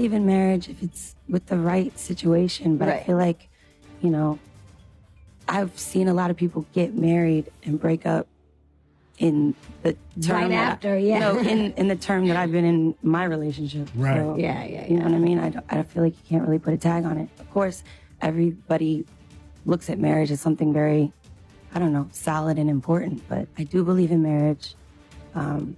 believe in marriage if it's with the right situation, but I feel like, you know, I've seen a lot of people get married and break up in the term in the term that I've been in my relationship. Right. So, you know what I mean? I feel like you can't really put a tag on it. Of course, everybody looks at marriage as something very, I don't know, solid and important, but I do believe in marriage. Making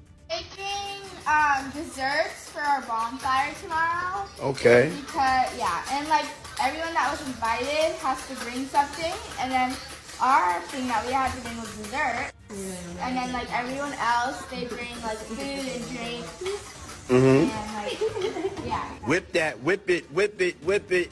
desserts for our bonfire tomorrow. Okay. Because, and like everyone that was invited has to bring something, and then our thing that we had to bring was dessert. And then like everyone else, they bring like food and drink. Mm-hmm. And like, Whip that, whip it, whip it, whip it.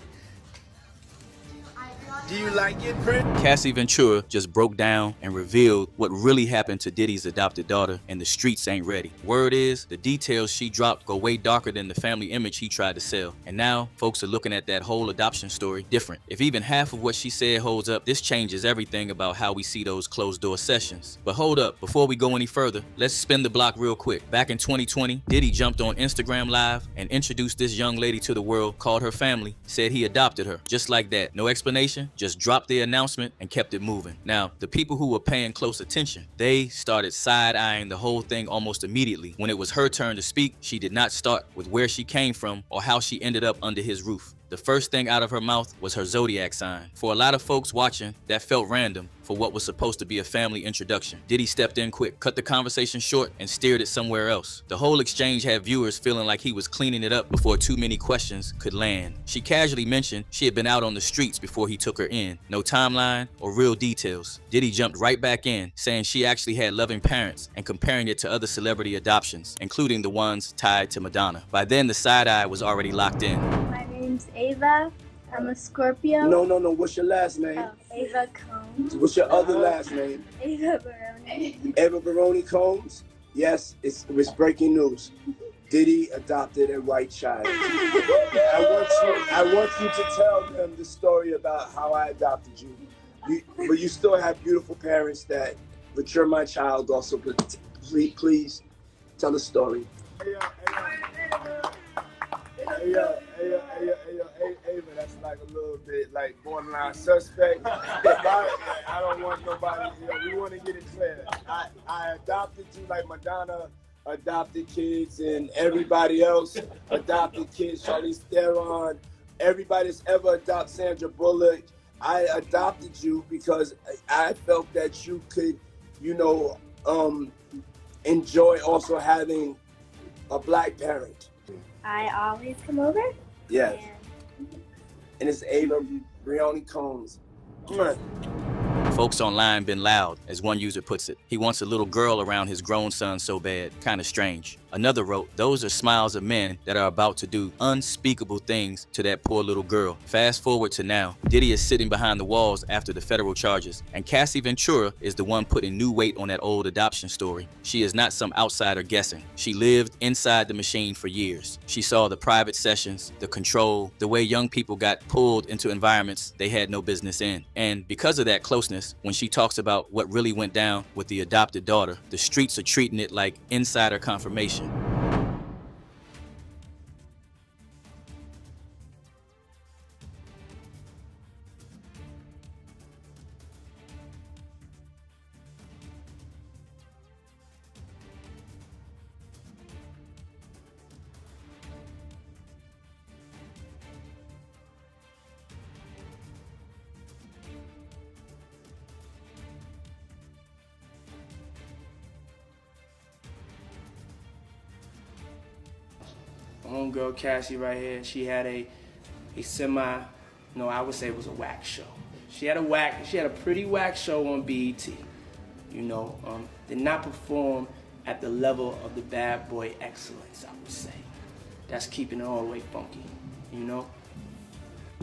Do you like it, Prince? Cassie Ventura just broke down and revealed what really happened to Diddy's adopted daughter, and the streets ain't ready. Word is, the details she dropped go way darker than the family image he tried to sell. And now, folks are looking at that whole adoption story different. If even half of what she said holds up, this changes everything about how we see those closed-door sessions. But hold up, before we go any further, let's spin the block real quick. Back in 2020, Diddy jumped on Instagram Live and introduced this young lady to the world, called her family, said he adopted her. Just like that. No explanation, just dropped the announcement and kept it moving. Now, the people who were paying close attention, they started side-eyeing the whole thing almost immediately. When it was her turn to speak, she did not start with where she came from or how she ended up under his roof. The first thing out of her mouth was her zodiac sign. For a lot of folks watching, that felt random for what was supposed to be a family introduction. Diddy stepped in quick, cut the conversation short, and steered it somewhere else. The whole exchange had viewers feeling like he was cleaning it up before too many questions could land. She casually mentioned she had been out on the streets before he took her in. No timeline or real details. Diddy jumped right back in, saying she actually had loving parents and comparing it to other celebrity adoptions, including the ones tied to Madonna. By then, the side-eye was already locked in. My name's Ava. I'm a Scorpio. No. What's your last name? Oh, Ava Combs. What's your other last name? Ava Baroni. Eva Baroni Combs? Yes, it was breaking news. Diddy adopted a white child. I want you to tell them the story about how I adopted you. But you still have beautiful parents but you're my child also. But please tell the story. Ava, that's like a little bit like borderline suspect. I don't want nobody, we want to get it clear. I adopted you like Madonna adopted kids and everybody else adopted kids, Charlize Theron, everybody that's ever adopted Sandra Bullock. I adopted you because I felt that you could, enjoy also having a black parent. I always come over. Yes. And it's Ava Baroni Combs. Folks online been loud, as one user puts it. He wants a little girl around his grown son so bad, kinda strange. Another wrote, those are smiles of men that are about to do unspeakable things to that poor little girl. Fast forward to now, Diddy is sitting behind the walls after the federal charges, and Cassie Ventura is the one putting new weight on that old adoption story. She is not some outsider guessing. She lived inside the machine for years. She saw the private sessions, the control, the way young people got pulled into environments they had no business in. And because of that closeness, when she talks about what really went down with the adopted daughter, the streets are treating it like insider confirmation. Homegirl Cassie right here, she had a semi, no, I would say it was a whack show. She had a pretty whack show on BET. Did not perform at the level of the bad boy excellence, I would say. That's keeping it all the way funky,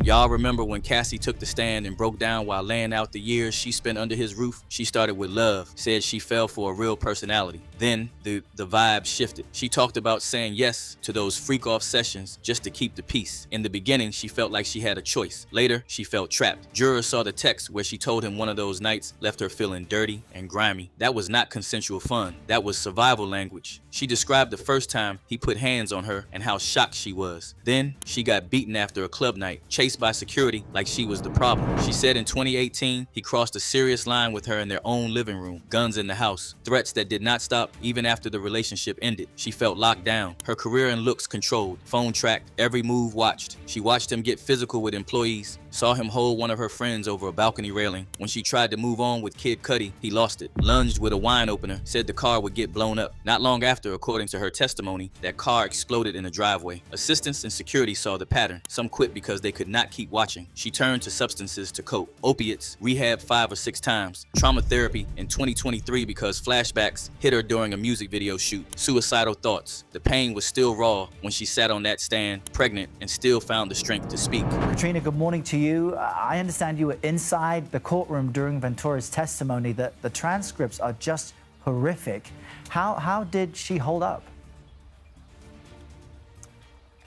Y'all remember when Cassie took the stand and broke down while laying out the years she spent under his roof? She started with love, said she fell for a real personality. Then the vibe shifted. She talked about saying yes to those freak-off sessions just to keep the peace. In the beginning, she felt like she had a choice. Later, she felt trapped. Jurors saw the text where she told him one of those nights left her feeling dirty and grimy. That was not consensual fun. That was survival language. She described the first time he put hands on her and how shocked she was. Then, she got beaten after a club night, chased by security like she was the problem. She said in 2018, he crossed a serious line with her in their own living room, guns in the house, threats that did not stop even after the relationship ended. She felt locked down, her career and looks controlled, phone tracked, every move watched. She watched him get physical with employees, saw him hold one of her friends over a balcony railing. When she tried to move on with Kid Cudi, he lost it, lunged with a wine opener, said the car would get blown up. Not long after, according to her testimony, that car exploded in a driveway. Assistants and security saw the pattern. Some quit because they could not keep watching. She turned to substances to cope. Opiates, rehab 5 or 6 times, trauma therapy in 2023 because flashbacks hit her during a music video shoot, suicidal thoughts. The pain was still raw when she sat on that stand, pregnant, and still found the strength to speak. Katrina, good morning to you. I understand you were inside the courtroom during Ventura's testimony. That the transcripts are just horrific. How did she hold up?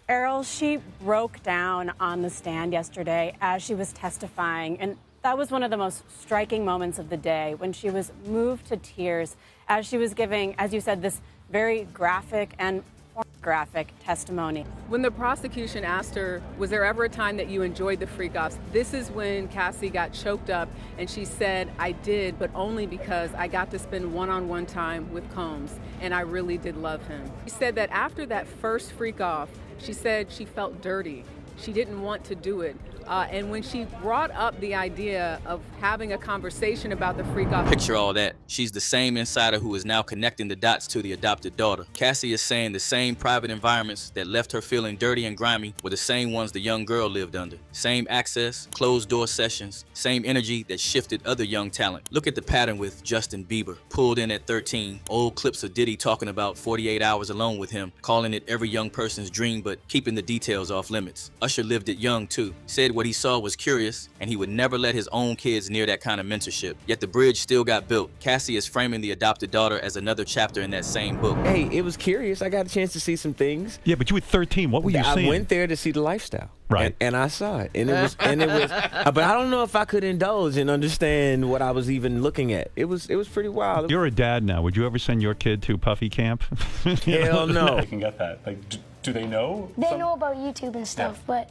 Errol, she broke down on the stand yesterday as she was testifying, and that was one of the most striking moments of the day when she was moved to tears as she was giving, as you said, this very graphic and pornographic testimony. When the prosecution asked her, was there ever a time that you enjoyed the freak-offs? This is when Cassie got choked up and she said, I did, but only because I got to spend one-on-one time with Combs, and I really did love him. She said that after that first freak-off, she said she felt dirty. She didn't want to do it. And when she brought up the idea of having a conversation about the freak-off. Picture all that. She's the same insider who is now connecting the dots to the adopted daughter. Cassie is saying the same private environments that left her feeling dirty and grimy were the same ones the young girl lived under. Same access, closed-door sessions, same energy that shifted other young talent. Look at the pattern with Justin Bieber. Pulled in at 13, old clips of Diddy talking about 48 hours alone with him, calling it every young person's dream but keeping the details off limits. Usher lived it young too. Said what he saw was curious, and he would never let his own kids near that kind of mentorship. Yet the bridge still got built. Cassie is framing the adopted daughter as another chapter in that same book. Hey, it was curious. I got a chance to see some things. Yeah, but you were 13. What were you seeing? I went there to see the lifestyle. Right. And I saw it. And it was but I don't know if I could indulge and understand what I was even looking at. It was pretty wild. You're a dad now. Would you ever send your kid to Puffy camp? Hell no. They can get that. Like, do they know? They know about YouTube and stuff, but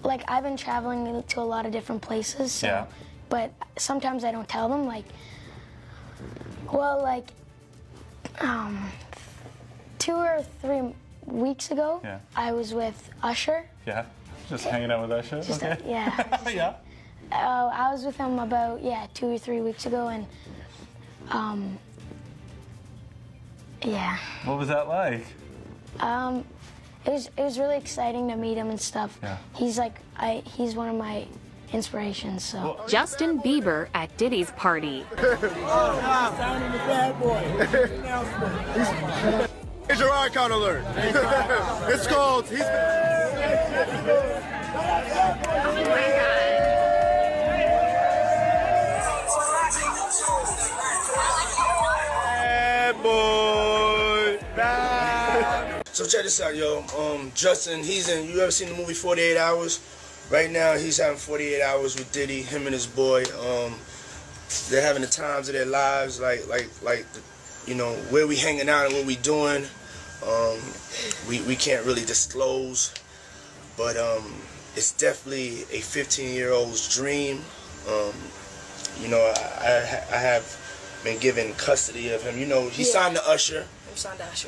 like I've been traveling to a lot of different places, so but sometimes I don't tell them, like, well, like 2 or 3 weeks ago, I was with Usher. Yeah, just hanging out with Usher? Just, okay. Yeah. I was with him about, 2 or 3 weeks ago, and What was that like? It was really exciting to meet him and stuff. Yeah. He's one of my inspirations, so. Justin Bieber at Diddy's party. Major icon alert. It's called. Oh my God. Bad boy. Bad. So check this out, yo. Justin, you ever seen the movie 48 Hours? Right now, he's having 48 hours with Diddy, him and his boy. They're having the times of their lives, like where we hanging out and what we doing. We can't really disclose, but it's definitely a 15-year-old's dream. I have been given custody of him. He signed to Usher.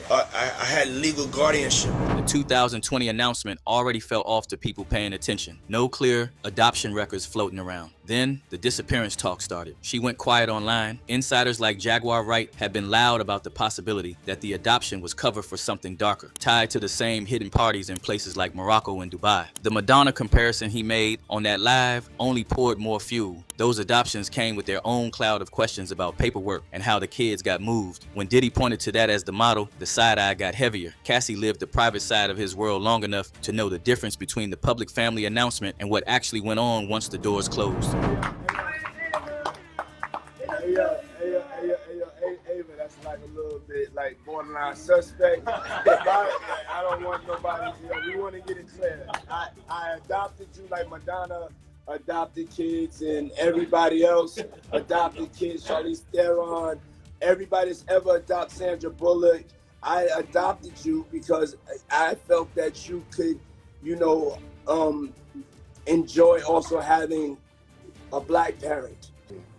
I had legal guardianship. The 2020 announcement already fell off to people paying attention. No clear adoption records floating around. Then the disappearance talk started. She went quiet online. Insiders like Jaguar Wright had been loud about the possibility that the adoption was cover for something darker, tied to the same hidden parties in places like Morocco and Dubai. The Madonna comparison he made on that live only poured more fuel. Those adoptions came with their own cloud of questions about paperwork and how the kids got moved. When Diddy pointed to that as the model, the side eye got heavier. Cassie lived the private side inside of his world long enough to know the difference between the public family announcement and what actually went on once the doors closed. Ava, that's like a little bit like borderline suspect. I don't want nobody, we want to get it clear. I adopted you like Madonna adopted kids and everybody else adopted kids, Charlize Theron, everybody that's ever adopted Sandra Bullock. I adopted you because I felt that you could, enjoy also having a black parent.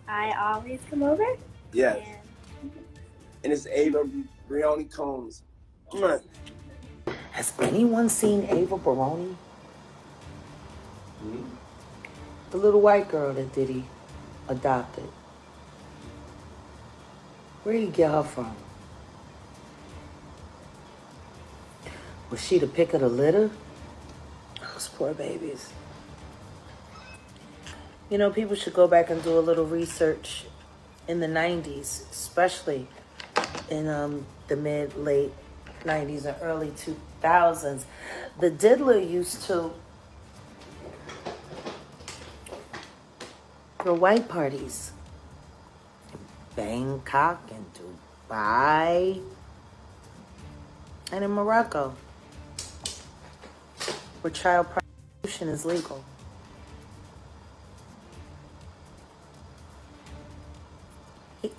I always come over. Yeah. And it's Ava Brioni Combs. Has anyone seen Ava Baroni? The little white girl that Diddy adopted. Where'd he get her from? Was she the pick of the litter? Those poor babies. People should go back and do a little research in the 90s, especially in the late 90s and early 2000s. The diddler used to throw white parties in Bangkok and Dubai and in Morocco, where child prostitution is legal.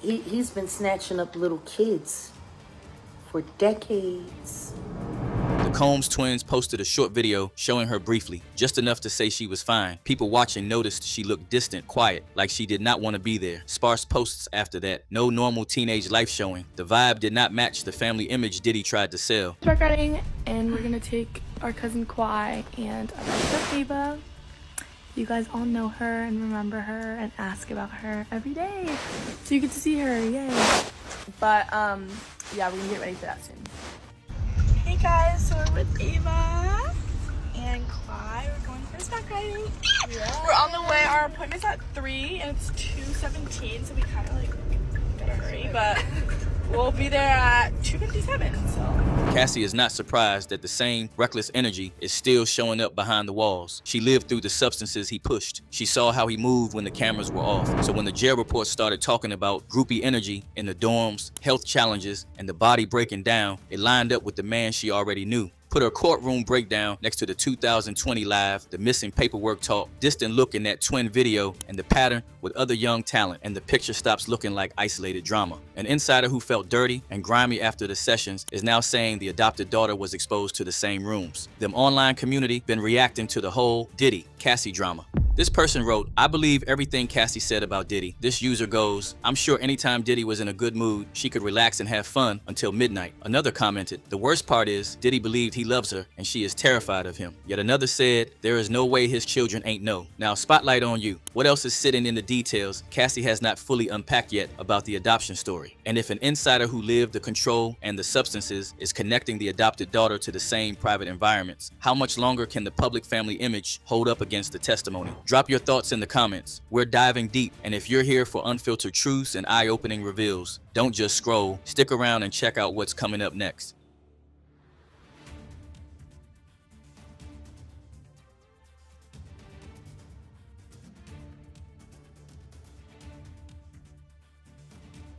He's been snatching up little kids for decades. The Combs twins posted a short video showing her briefly, just enough to say she was fine. People watching noticed she looked distant, quiet, like she did not want to be there. Sparse posts after that. No normal teenage life showing. The vibe did not match the family image Diddy tried to sell. Wedding, and we're gonna take our cousin Kwai and our best friend Ava. You guys all know her and remember her and ask about her every day, so you get to see her. Yay! But yeah, we're gonna get ready for that soon. Hey guys, so we're with Ava and Clyde. We're going for horseback riding. Yeah. We're on the way. Our appointment's at 3 and it's 2:17, so we kind of gotta hurry, but we'll be there at 2:57. So. Cassie is not surprised that the same reckless energy is still showing up behind the walls. She lived through the substances he pushed. She saw how he moved when the cameras were off. So when the jail report started talking about groupie energy in the dorms, health challenges, and the body breaking down, it lined up with the man she already knew. Put her courtroom breakdown next to the 2020 live, the missing paperwork talk, distant look in that twin video, and the pattern with other young talent, and the picture stops looking like isolated drama. An insider who felt dirty and grimy after the sessions is now saying the adopted daughter was exposed to the same rooms. Them online community been reacting to the whole Diddy, Cassie drama. This person wrote, I believe everything Cassie said about Diddy. This user goes, I'm sure anytime Diddy was in a good mood, she could relax and have fun until midnight. Another commented, the worst part is Diddy believed he loves her and she is terrified of him. Yet another said, there is no way his children ain't know. Now spotlight on you. What else is sitting in the details Cassie has not fully unpacked yet about the adoption story? And if an insider who lived the control and the substances is connecting the adopted daughter to the same private environments, how much longer can the public family image hold up against the testimony? Drop your thoughts in the comments. We're diving deep, and if you're here for unfiltered truths and eye-opening reveals, don't just scroll. Stick around and check out what's coming up next.